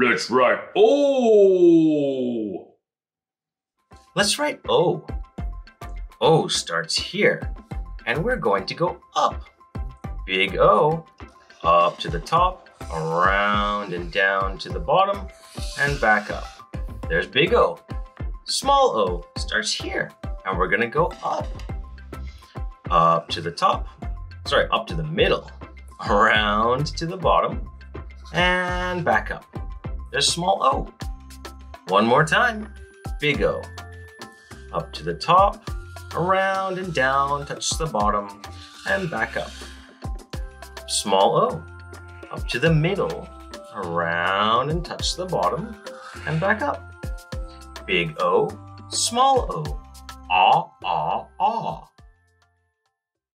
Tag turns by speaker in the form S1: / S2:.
S1: Let's write O.
S2: Let's write O. O starts here, and we're going to go up. Big O, up to the top, around and down to the bottom, and back up. There's big O. Small O starts here, and we're gonna go up. Up to the top, up to the middle, around to the bottom, and back up. There's small O. One more time, big O. Up to the top, around and down, touch the bottom, and back up. Small O. Up to the middle, around and touch the bottom, and back up. Big O, small O. Ah, ah.